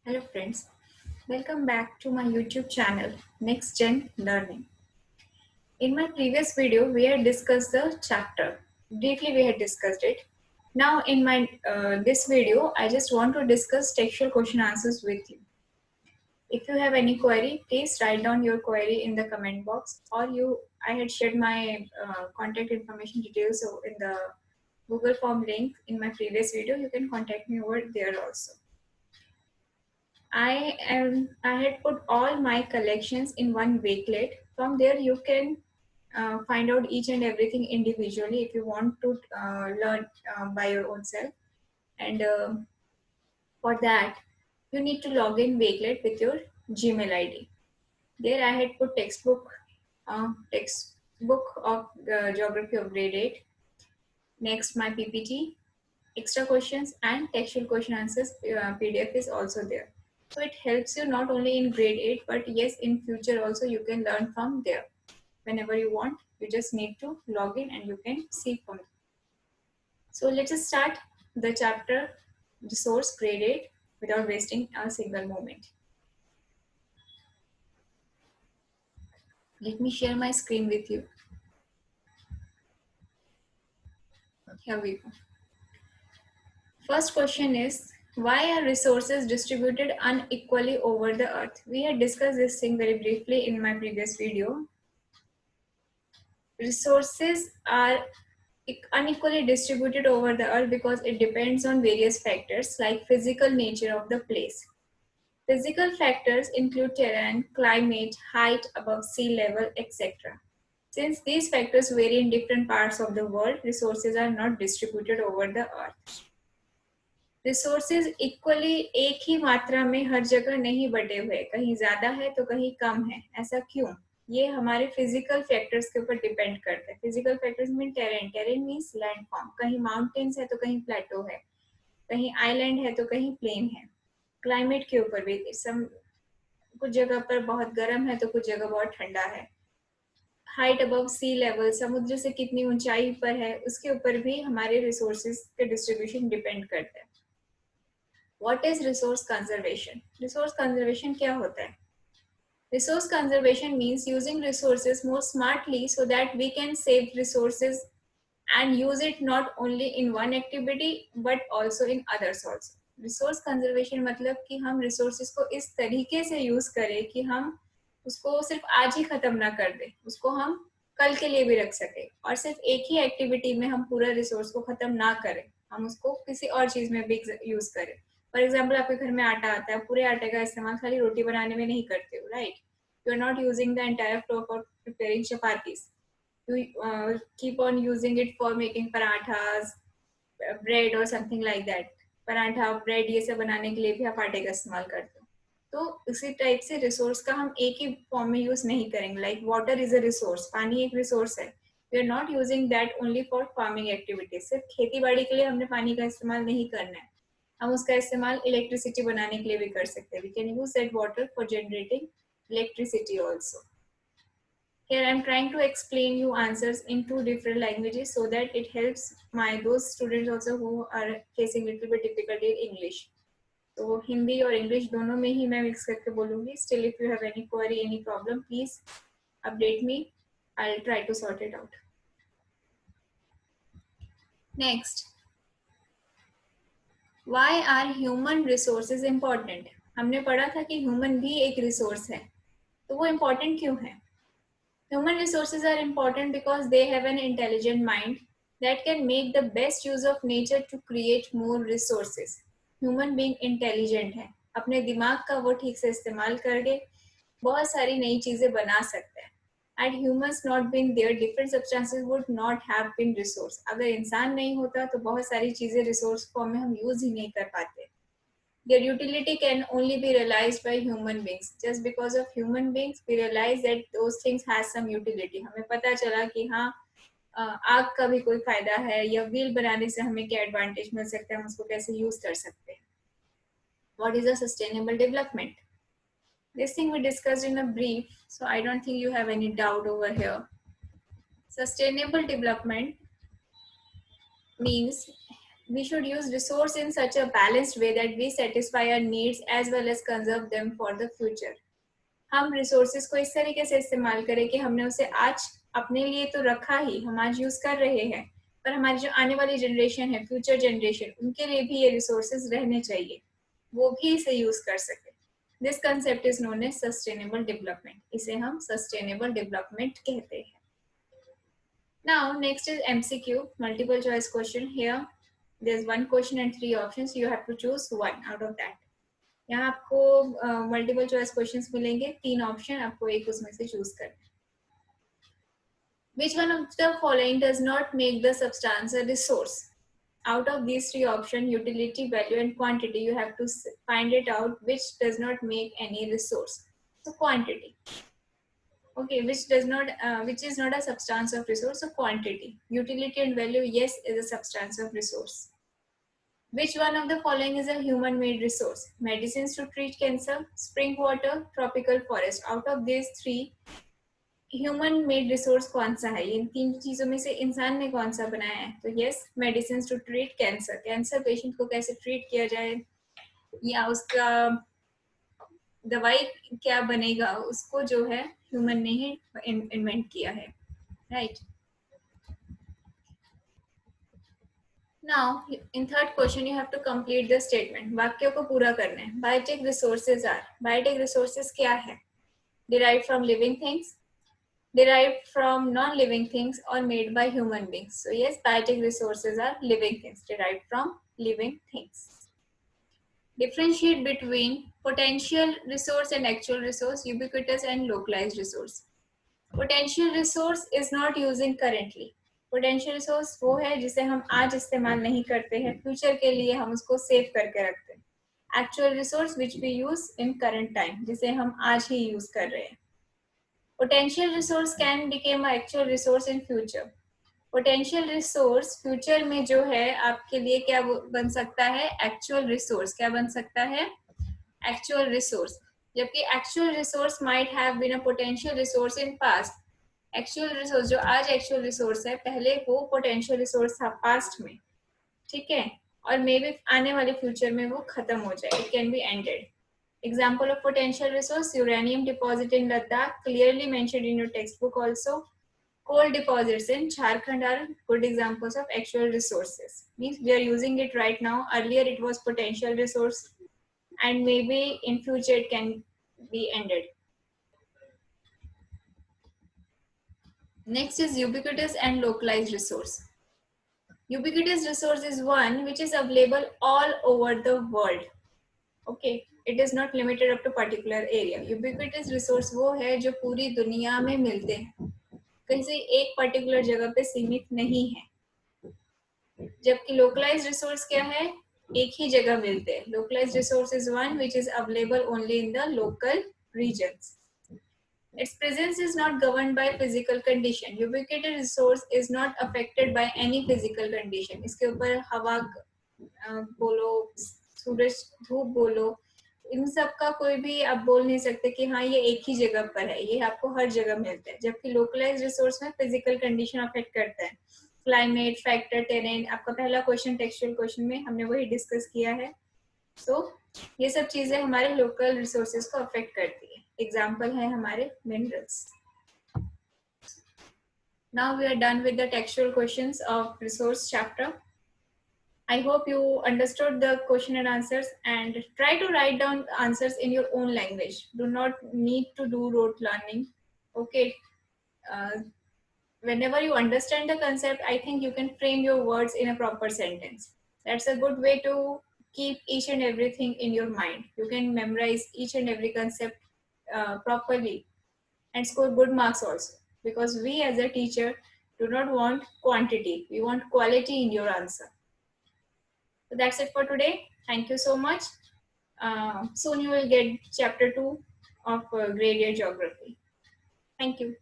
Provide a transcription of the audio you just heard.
Hello friends, welcome back to my YouTube channel Next Gen Learning. In my previous video, we had discussed the chapter. Briefly, we had discussed it. Now, in my this video, I just want to discuss textual question answers with you. If you have any query, please write down your query in the comment box, or I had shared my contact information details in the Google form link in my previous video. You can contact me over there also. I had put all my collections in one Wakelet. From there you can find out each and everything individually if you want to learn by your own self. And for that you need to log in Wakelet with your Gmail ID. There I had put textbook of geography of grade 8. Next my PPT, extra questions and textual question answers PDF is also there. So it helps you not only in grade 8 but yes, in future also you can learn from there. Whenever you want, you just need to log in and you can see from there. So let us start the chapter resource grade 8 without wasting a single moment. Let me share my screen with you. Here we go. First question is, why are resources distributed unequally over the earth? We had discussed this thing very briefly in my previous video. Resources are unequally distributed over the earth because it depends on various factors like physical nature of the place. Physical factors include terrain, climate, height above sea level, etc. Since these factors vary in different parts of the world, resources are not distributed over the earth. Resources equally एक ही मात्रा में हर जगह नहीं बटे हुए, कहीं ज्यादा है तो कहीं कम है. ऐसा क्यों? ये हमारे फिजिकल फैक्टर्स के ऊपर डिपेंड करता है. Physical factors mean terrain means land form. कहीं माउंटेन्स है तो कहीं प्लेटो है, कहीं आइलैंड है तो कहीं प्लेन है. क्लाइमेट के ऊपर भी कुछ जगह पर बहुत गर्म है तो कुछ जगह बहुत ठंडा है. हाइट अबव सी लेवल, समुद्र से कितनी ऊंचाई पर है, उसके ऊपर भी हमारे रिसोर्सेज के डिस्ट्रीब्यूशन डिपेंड करता है. What is resource conservation? Resource conservation क्या होता है? Resource conservation means using resources more smartly so that we can save resources and use it not only in one activity but also in others also. Resource conservation मतलब कि हम resources को इस तरीके से use करें कि हम उसको सिर्फ आज ही खत्म ना कर दें, उसको हम कल के लिए भी रख सके, और सिर्फ एक ही एक्टिविटी में हम पूरा रिसोर्स को खत्म ना करें, हम उसको किसी और चीज में भी यूज करें. फॉर एग्जाम्पल, आपके घर में आटा आता है, पूरे आटे का इस्तेमाल खाली रोटी बनाने में नहीं करते हो, right? You are not using the entire floor for preparing chapatis. You keep on using it for making parathas, bread or something like that. Paratha, bread ये सब बनाने के लिए भी आप आटे का इस्तेमाल करते हो. तो उसी टाइप से रिसोर्स का हम एक ही फॉर्म में यूज नहीं करेंगे. Like water is a resource, पानी एक रिसोर्स है. We are not using that only for farming activities. सिर्फ खेती बाड़ी के लिए हमने पानी का इस्तेमाल नहीं करना है, हम उसका इस्तेमाल इलेक्ट्रिसिटी बनाने के लिए भी कर सकते हैं. We can use that water for generating electricity also. Here I am trying to explain you answers in two different languages so that it helps those students also who are facing little bit difficulty in English. तो हिंदी और English दोनों में ही मैं mix करके बोलूंगी. Still, if you have any query, any problem, please update me. I'll try to sort it out. Next, why are human resources important? हमने पढ़ा था कि human भी एक resource है, तो वो important क्यों है? Human resources are important because they have an intelligent mind that can make the best use of nature to create more resources. Human being intelligent है, अपने दिमाग का वो ठीक से इस्तेमाल करके बहुत सारी नई चीजें बना सकते हैं. Had humans not been there, different substances would not have been resource. अगर इंसान नहीं होता तो बहुत सारी चीजें रिसोर्स फॉर्म में हम यूज ही नहीं कर पाते. Their utility can only be realized by human beings. Just because of human beings, we realize that those things has some utility. हमें पता चला कि हाँ, आग का भी कोई फायदा है, या व्हील बनाने से हमें क्या एडवांटेज मिल सकता है, हम उसको कैसे यूज कर सकते हैं. What is a sustainable development? This thing we discussed in a brief, so I don't think you have any doubt over here. Sustainable development means we should use resource in such a balanced way that we satisfy our needs as well as conserve them for the future. हम resources को इस तरीके से इस्तेमाल करें कि हमने उसे आज अपने लिए तो रखा ही, हम आज यूज कर रहे हैं, पर हमारी जो आने वाली जनरेशन है, फ्यूचर जनरेशन, उनके लिए भी ये रिसोर्सेज रहने चाहिए, वो भी इसे यूज कर सके. This concept is known as sustainable development. इसे हम सस्टेनेबल डेवलपमेंट कहते हैं. Now, next is MCQ, multiple choice question. Here, there's one question and 3 options. You have to choose one out of that. यहाँ आपको multiple choice questions मिलेंगे, 3 option, आपको एक उसमें से चूज करना है. Which one of the following does not make the substance a resource? Out of these 3 options, utility, value, and quantity, you have to find it out which does not make any resource. So quantity. Okay, which is not a substance of resource. So quantity. Utility and value, yes, is a substance of resource. Which one of the following is a human-made resource? Medicines to treat cancer, spring water, tropical forest. Out of these 3, human-made resource कौन सा है? इन 3 चीजों में से इंसान ने कौन सा बनाया है? तो yes, medicines to treat cancer. Cancer patient को कैसे ट्रीट किया जाए या उसका दवाई क्या बनेगा, उसको जो है ह्यूमन ने ही इन्वेंट किया है, right? Now, in third question, you have to complete the statement. वाक्य को पूरा करना है. Biotic resources are. Biotic resources क्या है? Derived from living things, derived from non-living things, or made by human beings. So yes, biotic resources are living things, derived from living things. Differentiate between potential resource and actual resource, ubiquitous and localized resource. Potential resource is not using currently. Potential resource वो है जिसे हम आज इस्तेमाल नहीं करते हैं, future के लिए हम उसको सेव करके रखते हैं. Actual resource which we use in current time, जिसे हम आज ही यूज कर रहे हैं. Potential resource can became actual resource in future. Potential resource future में जो है आपके लिए क्या बन सकता है? Actual resource. क्या बन सकता है? Actual resource. जबकि actual resource might have been a potential resource in past. Actual resource जो आज एक्चुअल रिसोर्स है, पहले वो पोटेंशियल रिसोर्स था पास्ट में, ठीक है, और मे बी आने वाले फ्यूचर में वो खत्म हो जाए. It can be ended. Example of potential resource, uranium deposit in Ladakh, clearly mentioned in your text book also. Coal deposits in Jharkhand are good examples of actual resources. Means we are using it right now. Earlier it was potential resource, and maybe in future it can be ended. Next is ubiquitous and localized resource. Ubiquitous resource is one which is available all over the world. Okay, it is not limited up to particular area. Ubiquitous resource वो है जो पूरी दुनिया में मिलते हैं, कहीं एक पर्टिकुलर जगह पे सीमित नहीं है. जबकि लोकलाइज्ड रिसोर्स क्या है? एक ही जगह मिलते हैं. Localised resource is one which is available only in the local regions. Its presence is not governed by physical condition. Ubiquitous resource is not affected by any physical condition. इसके ऊपर हवा बोलो, सूरज धूप बोलो, इन सब का कोई भी आप बोल नहीं सकते कि हाँ ये एक ही जगह पर है. ये आपको हर जगह मिलता है. जबकि लोकलाइज्ड रिसोर्स में फिजिकल कंडीशन अफेक्ट करता है. Climate factor, terrain. आपका पहला क्वेश्चन टेक्सचुअल क्वेश्चन में हमने वही डिस्कस किया है. सो ये सब चीजें हमारे लोकल रिसोर्सेज को अफेक्ट करती है. एग्जाम्पल है हमारे minerals. Now we are done with the textual questions of resource chapter. I hope you understood the question and answers, and try to write down answers in your own language. Do not need to do rote learning. Okay. Whenever you understand the concept, I think you can frame your words in a proper sentence. That's a good way to keep each and everything in your mind. You can memorize each and every concept properly and score good marks also. Because we as a teacher do not want quantity. We want quality in your answer. So that's it for today. Thank you so much. Soon you will get chapter 2 of gradient geography. Thank you.